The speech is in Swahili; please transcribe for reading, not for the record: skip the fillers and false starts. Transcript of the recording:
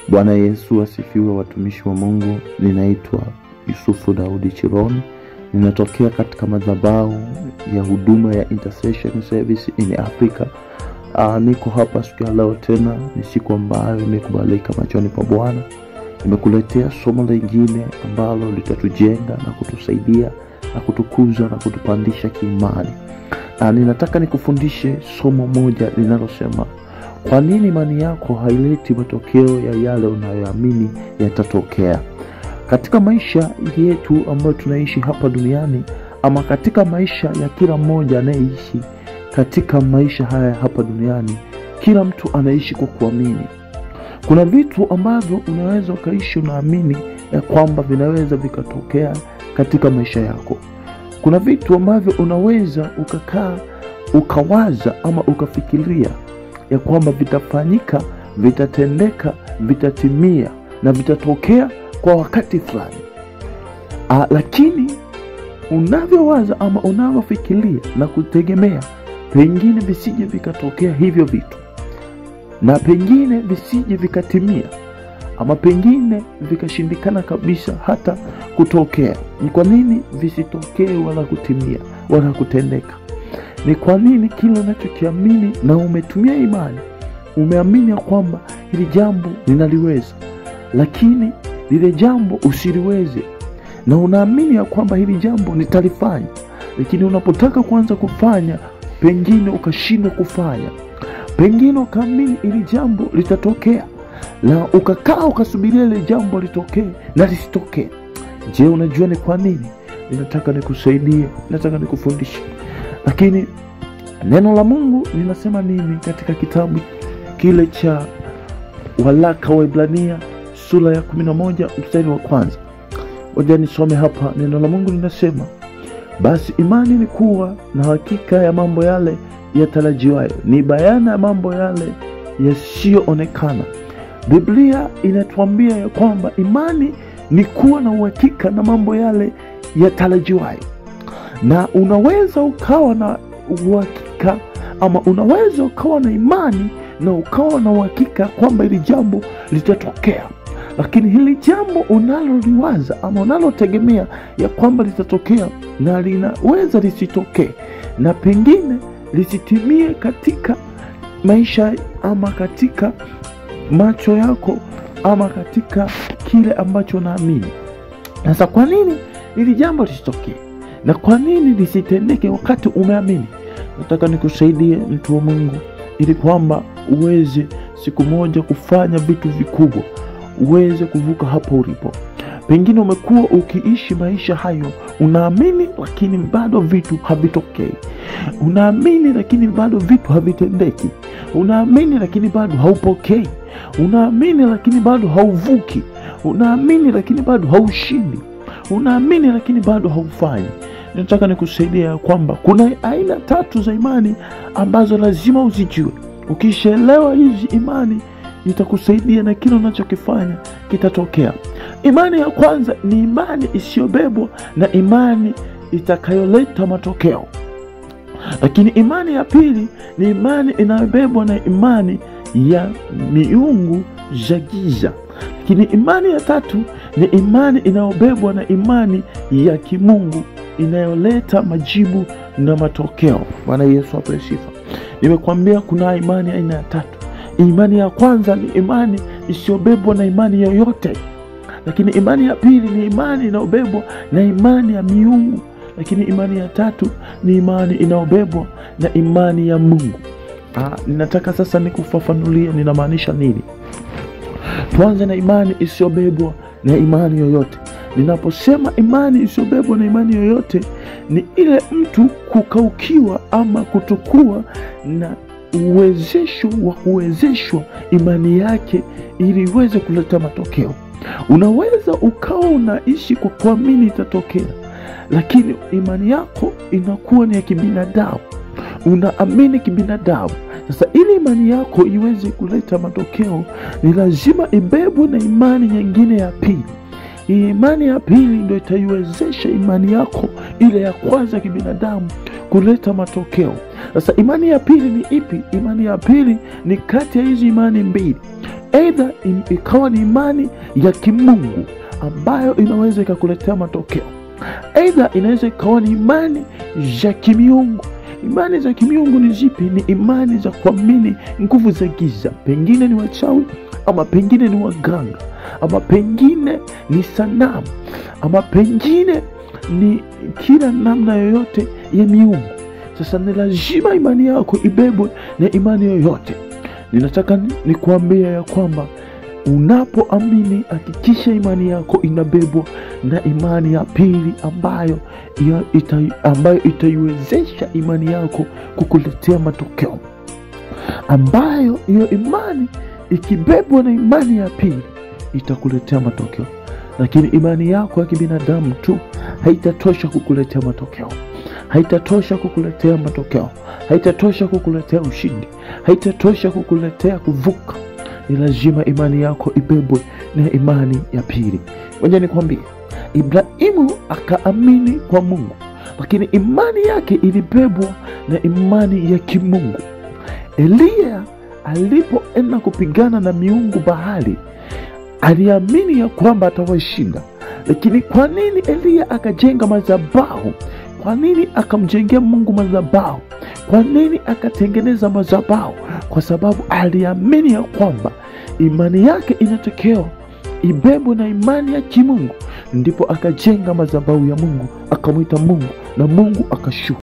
Bwana Yesu asifiwe, watumishi wa Mungu. Ninaitwa Yusufu Daudi Chironi. Ninatokea katika madhabahu ya huduma ya Intercession Service in Africa. Niko hapa siku ya leo tena. Ni siku ambayo imekubalika machoni pa Bwana. Nimekuletea somo lingine ambalo litatujenga na kutusaidia na kutukuza na kutupandisha kiimani. Ninataka nikufundishe somo moja linalosema, kwa nini imani yako haileti matokeo ya yale unayoamini yatatokea? Katika maisha yetu ambayo tunaishi hapa duniani, ama katika maisha ya kila mmoja anayeishi katika maisha haya hapa duniani, kila mtu anaishi kwa kuamini. Kuna vitu ambavyo unaweza ukaishi unaamini ya kwamba vinaweza vikatokea katika maisha yako. Kuna vitu ambavyo unaweza ukakaa ukawaza ama ukafikiria ya kwamba vitafanyika, vitatendeka, vitatimia na vitatokea kwa wakati fulani. Lakini unavyowaza ama unavyofikiria na kutegemea, pengine visije vikatokea hivyo vitu, na pengine visije vikatimia, ama pengine vikashindikana kabisa hata kutokea. Ni kwa nini visitokee wala kutimia wala kutendeka? Ni kwa nini kila unachokiamini na umetumia imani, umeamini ya kwamba hili jambo ninaliweza, lakini lile jambo usiliweze, na unaamini ya kwamba hili jambo nitalifanya, lakini unapotaka kuanza kufanya pengine ukashindwa kufanya, pengine ukaamini hili jambo litatokea na ukakaa ukasubiria ile jambo litokee na lisitokee. Je, unajua ni kwa nini? Ninataka nikusaidie, nataka nikufundishe. Lakini neno la Mungu linasema nini katika kitabu kile cha waraka wa Waebrania sura ya 11 mstari wa 1? Ngoja nisome hapa. Neno la Mungu linasema, basi imani ni kuwa na hakika ya mambo yale yatarajiwayo, ni bayana ya mambo yale yasiyoonekana. Biblia inatuambia ya kwamba imani ni kuwa na uhakika na mambo yale yatarajiwayo. Na unaweza ukawa na uhakika, ama unaweza ukawa na imani na ukawa na uhakika kwamba hili jambo litatokea, lakini hili jambo unaloliwaza ama unalotegemea ya kwamba litatokea na linaweza lisitokee, na pengine lisitimie katika maisha ama katika macho yako ama katika kile ambacho unaamini. Sasa kwa nini hili jambo lisitokee na kwa nini lisitendeke wakati umeamini? Nataka nikusaidie mtu wa Mungu, ili kwamba uweze siku moja kufanya vitu vikubwa, uweze kuvuka hapo ulipo. Pengine umekuwa ukiishi maisha hayo, unaamini lakini bado vitu havitokei. Unaamini lakini bado vitu havitendeki. Unaamini lakini bado haupokei. Unaamini lakini bado hauvuki. Unaamini lakini bado haushindi. Unaamini lakini bado haufanyi. Nataka nikusaidia kwamba kuna aina 3 za imani ambazo lazima uzijue. Ukishaelewa hizi imani, itakusaidia na kile unachokifanya kitatokea. Imani ya kwanza ni imani isiyobebwa na imani itakayoleta matokeo. Lakini imani ya pili ni imani inayobebwa na imani ya miungu za giza. Lakini imani ya tatu ni imani inayobebwa na imani ya kimungu inayoleta majibu na matokeo. Bwana Yesu apewe sifa. Nimekuambia kuna imani aina ya 3. Imani ya kwanza ni imani isiyobebwa na imani yoyote. Lakini imani ya pili ni imani inayobebwa na imani ya miungu. Lakini imani ya 3 ni imani inayobebwa na imani ya Mungu. Ninataka sasa nikufafanulie ninamaanisha nini. Tuanze na imani isiyobebwa na imani yoyote. Ninaposema imani isiyobebwa na imani yoyote, ni ile mtu kukaukiwa ama kutokuwa na uwezesho wa kuwezeshwa imani yake ili iweze kuleta matokeo. Unaweza ukawa unaishi kwa kuamini itatokea, lakini imani yako inakuwa ni ya kibinadamu. Unaamini kibinadamu. Sasa ili imani yako iweze kuleta matokeo, ni lazima ibebwe na imani nyingine ya pili. Hii imani ya pili ndio itaiwezesha imani yako ile ya kwanza kibinadamu kuleta matokeo. Sasa imani ya pili ni ipi? Imani ya pili ni kati ya hizi imani mbili. Aidha ikawa ni imani ya kimungu ambayo inaweza ikakuletea matokeo. Aidha inaweza ikawa ni imani za kimiungu. Imani za kimiungu ni zipi? Ni imani za kuamini nguvu za giza. Pengine ni wachawi, ama pengine ni waganga, ama pengine ni sanamu, ama pengine ni kila namna yoyote ya miungu. Sasa ni lazima imani yako ibebwe na imani yoyote. Ninataka nikuambia ya kwamba unapoamini, hakikisha imani yako inabebwa na imani ya pili ambayo itaiwezesha imani yako kukuletea matokeo. Ambayo hiyo imani ikibebwa na imani ya pili itakuletea matokeo. Lakini imani yako ya kibinadamu tu haitatosha kukuletea matokeo. Haitatosha kukuletea matokeo. Haitatosha kukuletea ushindi. Haitatosha kukuletea kuvuka. Ni lazima imani yako ibebwe na imani ya pili. Ngoja nikwambie, Ibrahimu akaamini kwa Mungu, lakini imani yake ilibebwa na imani ya kimungu. Elia alipoenda kupigana na miungu Baali, aliamini ya kwamba atawashinda. Lakini kwa nini Elia akajenga madhabahu? Kwa nini akamjengea Mungu madhabahu? Kwa nini akatengeneza madhabahu? Kwa sababu aliamini ya kwamba imani yake inatakiwa ibebwe na imani ya kimungu. Ndipo akajenga madhabahu ya Mungu, akamwita Mungu, na Mungu akashuka.